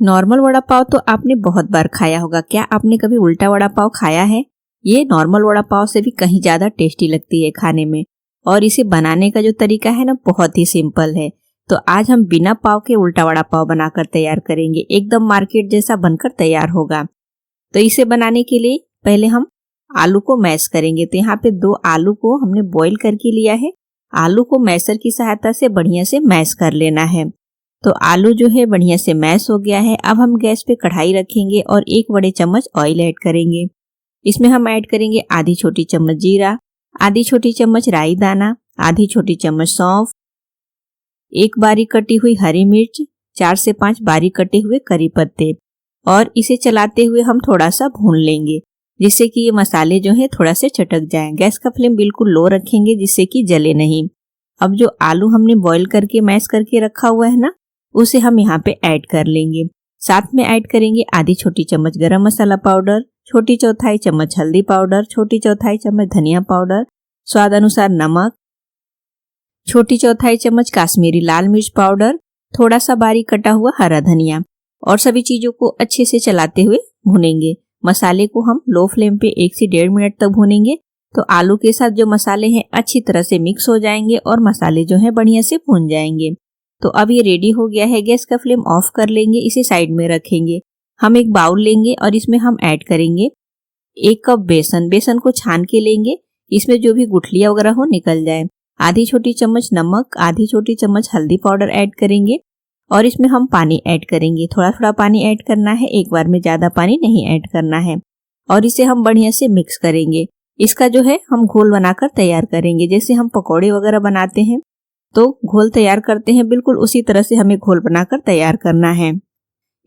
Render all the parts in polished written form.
Normal vada pav तो आपने बहुत बार खाया होगा। क्या आपने कभी उल्टा वड़ा पाव खाया है? ये नॉर्मल वड़ा पाव से भी कहीं ज़्यादा टेस्टी लगती है खाने में, और इसे बनाने का जो तरीका है ना, बहुत ही सिंपल है। तो आज हम बिना पाव के उल्टा वड़ा पाव बनाकर तैयार करेंगे। एकदम मार्केट जैसा बनकर तैयार होगा। तो इसे बनाने के लिए पहले हम आलू को मैश करेंगे। तो यहाँ पे 2 आलू को हमने बॉईल करके लिया है। आलू को मैशर की सहायता से बढ़िया से मैश कर लेना है। तो आलू जो है बढ़िया से मैश हो गया है। अब हम गैस पे कढ़ाई रखेंगे और 1 बड़े चम्मच ऑयल ऐड करेंगे। इसमें हम ऐड करेंगे आधी छोटी चम्मच जीरा, आधी छोटी चम्मच राई दाना, आधी छोटी चम्मच सौंफ, 1 बारीक कटी हुई हरी मिर्च, 4 से 5 बारीक कटे हुए करी पत्ते, और इसे चलाते हुए हम थोड़ा सा भून लेंगे जिससे कि ये मसाले जो है थोड़ा से चटक जाएं। गैस का फ्लेम बिल्कुल लो रखेंगे जिससे कि जले नहीं। अब जो आलू हमने बॉईल करके मैश करके रखा हुआ है ना, उसे हम यहाँ पे ऐड कर लेंगे। साथ में ऐड करेंगे आधी छोटी चम्मच गरम मसाला पाउडर, छोटी चौथाई चम्मच हल्दी पाउडर, छोटी चौथाई चम्मच धनिया पाउडर, स्वाद अनुसार नमक, छोटी चौथाई चम्मच काश्मीरी लाल मिर्च पाउडर, थोड़ा सा बारीक कटा हुआ हरा धनिया, और सभी चीजों को अच्छे से चलाते हुए भूनेंगे। मसाले को हम लो फ्लेम पे 1 से 1.5 मिनट तक भूनेंगे। तो आलू के साथ जो मसाले हैं अच्छी तरह से मिक्स हो जाएंगे और मसाले जो हैं बढ़िया से भून जाएंगे। तो अब ये रेडी हो गया है। गैस का फ्लेम ऑफ कर लेंगे, इसे साइड में रखेंगे। हम एक बाउल लेंगे और इसमें हम ऐड करेंगे 1 कप बेसन। बेसन को छान के लेंगे, इसमें जो भी गुठलियां वगैरह हो निकल जाए। आधी छोटी चम्मच नमक, आधी छोटी चम्मच हल्दी पाउडर ऐड करेंगे, और इसमें हम पानी ऐड करेंगे। थोड़ा थोड़ा पानी ऐड करना है, एक बार में ज्यादा पानी नहीं ऐड करना है। और इसे हम बढ़िया से मिक्स करेंगे। इसका जो है हम घोल बनाकर तैयार करेंगे। जैसे हम पकौड़े वगैरह बनाते हैं तो घोल तैयार करते हैं, बिल्कुल उसी तरह से हमें घोल बनाकर तैयार करना है।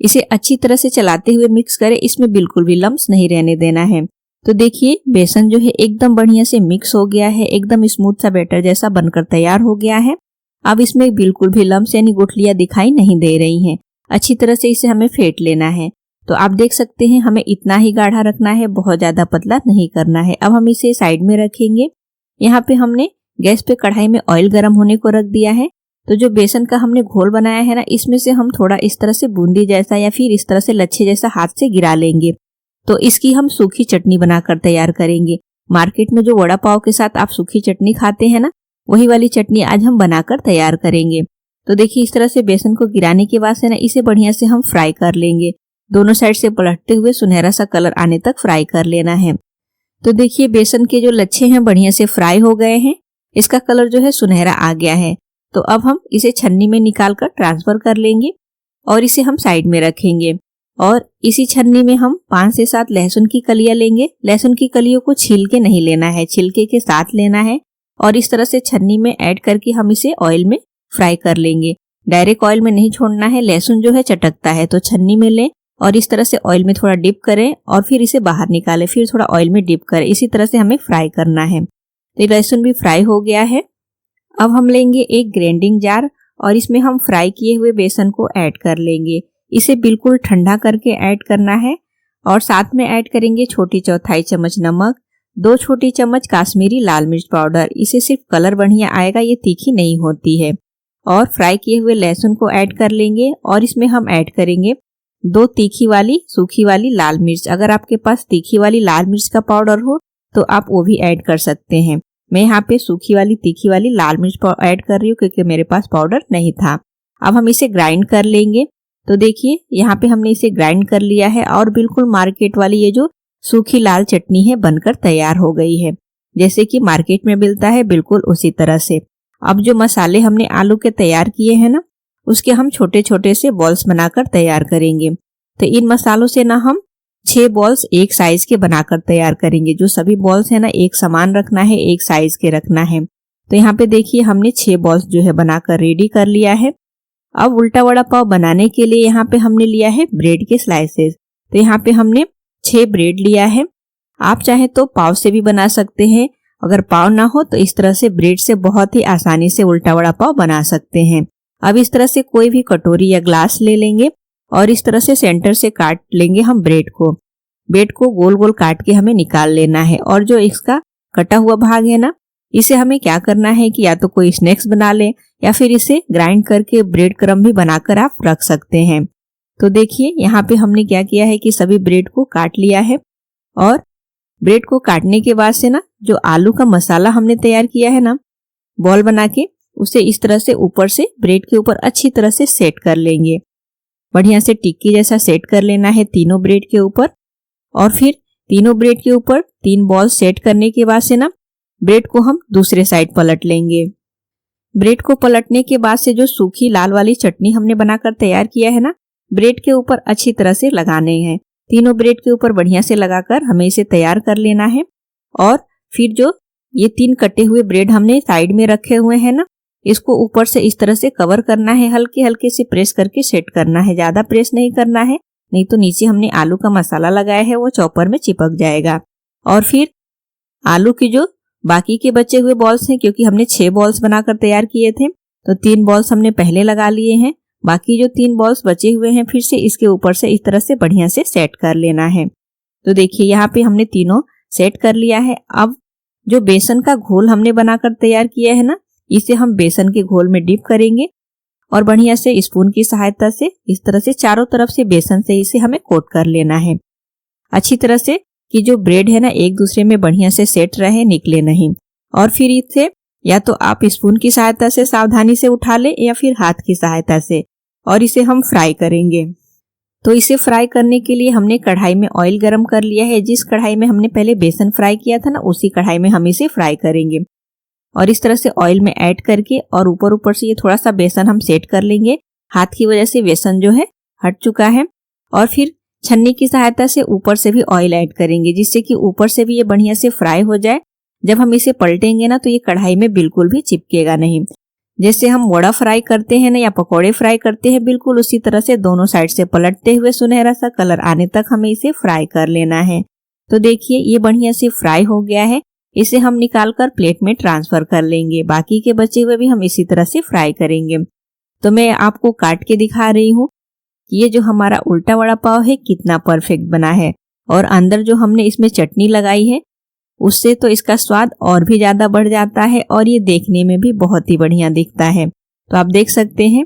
इसे अच्छी तरह से चलाते हुए मिक्स करें, इसमें बिल्कुल भी लम्स नहीं रहने देना है। तो देखिए बेसन जो है एकदम बढ़िया से मिक्स हो गया है, एकदम स्मूथ सा बैटर जैसा बनकर तैयार हो गया है। अब इसमें बिल्कुल भी लम्स यानी गुठलियां दिखाई नहीं दे रही हैं। अच्छी तरह से इसे हमें फेंट लेना है। तो आप देख सकते हैं हमें इतना ही गाढ़ा रखना है, बहुत ज्यादा पतला नहीं करना है। अब हम इसे साइड में रखेंगे। यहाँ पे हमने गैस पे कढ़ाई में ऑयल गर्म होने को रख दिया है। तो जो बेसन का हमने घोल बनाया है ना, इसमें से हम थोड़ा इस तरह से बूंदी जैसा या फिर इस तरह से लच्छे जैसा हाथ से गिरा लेंगे। तो इसकी हम सूखी चटनी बनाकर तैयार करेंगे। मार्केट में जो वड़ा पाव के साथ आप सूखी चटनी खाते हैं ना, वही वाली चटनी आज हम बनाकर तैयार करेंगे। तो देखिए इस तरह से बेसन को गिराने के बाद से ना इसे बढ़िया से हम फ्राई कर लेंगे। दोनों साइड से पलटते हुए सुनहरा सा कलर आने तक फ्राई कर लेना है। तो देखिए बेसन के जो लच्छे हैं बढ़िया से फ्राई हो गए हैं। इसका कलर जो है सुनहरा आ गया है। तो अब हम इसे छन्नी में निकाल कर ट्रांसफर कर लेंगे और इसे हम साइड में रखेंगे। और इसी छन्नी में हम 5 से 7 लहसुन की कलियां लेंगे। लहसुन की कलियों को छील के नहीं लेना है, छिलके के साथ लेना है, और इस तरह से छन्नी में ऐड करके हम इसे ऑयल में फ्राई कर लेंगे। डायरेक्ट ऑयल में नहीं छोड़ना है, लहसुन जो है चटकता है। तो छन्नी में लें और इस तरह से ऑयल में थोड़ा डिप करें और फिर इसे बाहर निकालें, फिर थोड़ा ऑयल में डिप करें। इसी तरह से हमें फ्राई करना है। तो लहसुन भी फ्राई हो गया है। अब हम लेंगे एक ग्राइंडिंग जार और इसमें हम फ्राई किए हुए बेसन को ऐड कर लेंगे। इसे बिल्कुल ठंडा करके ऐड करना है, और साथ में ऐड करेंगे छोटी चौथाई चम्मच नमक, 2 छोटी चम्मच काश्मीरी लाल मिर्च पाउडर। इसे सिर्फ कलर बढ़िया आएगा, ये तीखी नहीं होती है। और फ्राई किए हुए लहसुन को ऐड कर लेंगे और इसमें हम ऐड करेंगे 2 तीखी वाली सूखी वाली लाल मिर्च। अगर आपके पास तीखी वाली लाल मिर्च का पाउडर हो तो आप वो भी ऐड कर सकते हैं। मैं यहाँ पे सूखी वाली तीखी वाली लाल मिर्च ऐड कर रही हूँ क्योंकि मेरे पास पाउडर नहीं था। अब हम इसे ग्राइंड कर लेंगे। तो देखिए यहाँ पे हमने इसे ग्राइंड कर लिया है और बिल्कुल मार्केट वाली ये जो सूखी लाल चटनी है बनकर तैयार हो गई है, जैसे कि मार्केट में मिलता है, बिल्कुल उसी तरह से। अब जो मसाले हमने आलू के तैयार किए हैं ना, उसके हम छोटे छोटे से बॉल्स बनाकर तैयार करेंगे। तो इन मसालों से ना हम 6 बॉल्स एक साइज के बनाकर तैयार करेंगे। जो सभी बॉल्स है ना एक समान रखना है, एक साइज के रखना है। तो यहाँ पे देखिए हमने 6 बॉल्स जो है बनाकर रेडी कर लिया है। अब उल्टा वड़ा पाव बनाने के लिए यहाँ पे हमने लिया है ब्रेड के स्लाइसेस। तो यहाँ पे हमने 6 ब्रेड लिया है। आप चाहे तो पाव से भी बना सकते हैं, अगर पाव ना हो तो इस तरह से ब्रेड से बहुत ही आसानी से उल्टा वड़ा पाव बना सकते हैं। अब इस तरह से कोई भी कटोरी या ग्लास ले लेंगे और इस तरह से सेंटर से काट लेंगे हम ब्रेड को। ब्रेड को गोल गोल काट के हमें निकाल लेना है, और जो इसका कटा हुआ भाग है ना, इसे हमें क्या करना है कि या तो कोई स्नैक्स बना लें या फिर इसे ग्राइंड करके ब्रेड क्रम्ब भी बनाकर आप रख सकते हैं। तो देखिए यहाँ पे हमने क्या किया है कि सभी ब्रेड को काट लिया है और ब्रेड को काटने के बाद से ना जो आलू का मसाला हमने तैयार किया है ना बॉल बना के, उसे इस तरह से ऊपर से ब्रेड के ऊपर अच्छी तरह से सेट कर लेंगे। बढ़िया से टिक्की जैसा सेट कर लेना है तीनों ब्रेड के ऊपर। और फिर तीनों ब्रेड के ऊपर 3 बॉल सेट करने के बाद से ना ब्रेड को हम दूसरे साइड पलट लेंगे। ब्रेड को पलटने के बाद से जो सूखी लाल वाली चटनी हमने बनाकर तैयार किया है ना ब्रेड के ऊपर अच्छी तरह से लगाने हैं। तीनों ब्रेड के ऊपर बढ़िया से लगाकर हमें इसे तैयार कर लेना है। और फिर जो ये 3 कटे हुए ब्रेड हमने साइड में रखे हुए हैं ना, इसको ऊपर से इस तरह से कवर करना है, हल्के हल्के से प्रेस करके सेट करना है, ज्यादा प्रेस नहीं करना है, नहीं तो नीचे हमने आलू का मसाला लगाया है वो चॉपर में चिपक जाएगा। और फिर आलू की जो बाकी के बचे हुए बॉल्स हैं, क्योंकि हमने 6 बॉल्स बनाकर तैयार किए थे तो 3 बॉल्स हमने पहले लगा लिए हैं, बाकी जो 3 बॉल्स बचे हुए हैं फिर से इसके ऊपर से इस तरह से बढ़िया से सेट कर लेना है। तो देखिए यहाँ पे हमने तीनों सेट कर लिया है। अब जो बेसन का घोल हमने बनाकर तैयार किया है ना, इसे हम बेसन के घोल में डिप करेंगे और बढ़िया से स्पून की सहायता से इस तरह से चारों तरफ से बेसन से इसे हमें कोट कर लेना है अच्छी तरह से, कि जो ब्रेड है ना एक दूसरे में बढ़िया से सेट रहे, निकले नहीं। और फिर इसे या तो आप स्पून की सहायता से सावधानी से उठा ले या फिर हाथ की सहायता से, और इसे हम फ्राई करेंगे। तो इसे फ्राई करने के लिए हमने कढ़ाई में ऑयल गरम कर लिया है। जिस कढ़ाई में हमने पहले बेसन फ्राई किया था ना उसी कढ़ाई में हम इसे फ्राई करेंगे। और इस तरह से ऑयल में ऐड करके और ऊपर ऊपर से ये थोड़ा सा बेसन हम सेट कर लेंगे। हाथ की वजह से बेसन जो है हट चुका है। और फिर छन्नी की सहायता से ऊपर से भी ऑयल ऐड करेंगे, जिससे कि ऊपर से भी ये बढ़िया से फ्राई हो जाए। जब हम इसे पलटेंगे ना तो ये कढ़ाई में बिल्कुल भी चिपकेगा नहीं। जैसे हम वड़ा फ्राई करते हैं ना या पकौड़े फ्राई करते हैं, बिल्कुल उसी तरह से दोनों साइड से पलटते हुए सुनहरा सा कलर आने तक हमें इसे फ्राई कर लेना है। तो देखिए ये बढ़िया से फ्राई हो गया है। इसे हम निकाल कर प्लेट में ट्रांसफर कर लेंगे। बाकी के बचे हुए भी हम इसी तरह से फ्राई करेंगे। तो मैं आपको काट के दिखा रही हूँ कि ये जो हमारा उल्टा वड़ा पाव है कितना परफेक्ट बना है। और अंदर जो हमने इसमें चटनी लगाई है उससे तो इसका स्वाद और भी ज्यादा बढ़ जाता है और ये देखने में भी बहुत ही बढ़िया दिखता है। तो आप देख सकते हैं।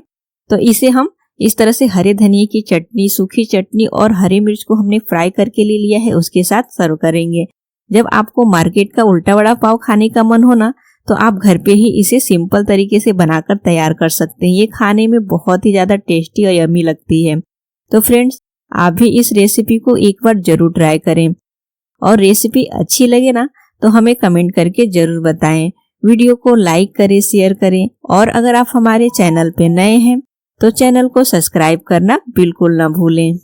तो इसे हम इस तरह से हरे धनिए की चटनी, सूखी चटनी और हरी मिर्च को हमने फ्राई करके ले लिया है, उसके साथ सर्व करेंगे। जब आपको मार्केट का उल्टा वड़ा पाव खाने का मन हो ना तो आप घर पे ही इसे सिंपल तरीके से बनाकर तैयार कर सकते हैं। ये खाने में बहुत ही ज्यादा टेस्टी और यम्मी लगती है। तो फ्रेंड्स आप भी इस रेसिपी को एक बार जरूर ट्राई करें और रेसिपी अच्छी लगे ना तो हमें कमेंट करके जरूर बताएं। वीडियो को लाइक करें, शेयर करें और अगर आप हमारे चैनल पे नए हैं तो चैनल को सब्सक्राइब करना बिल्कुल ना भूलें।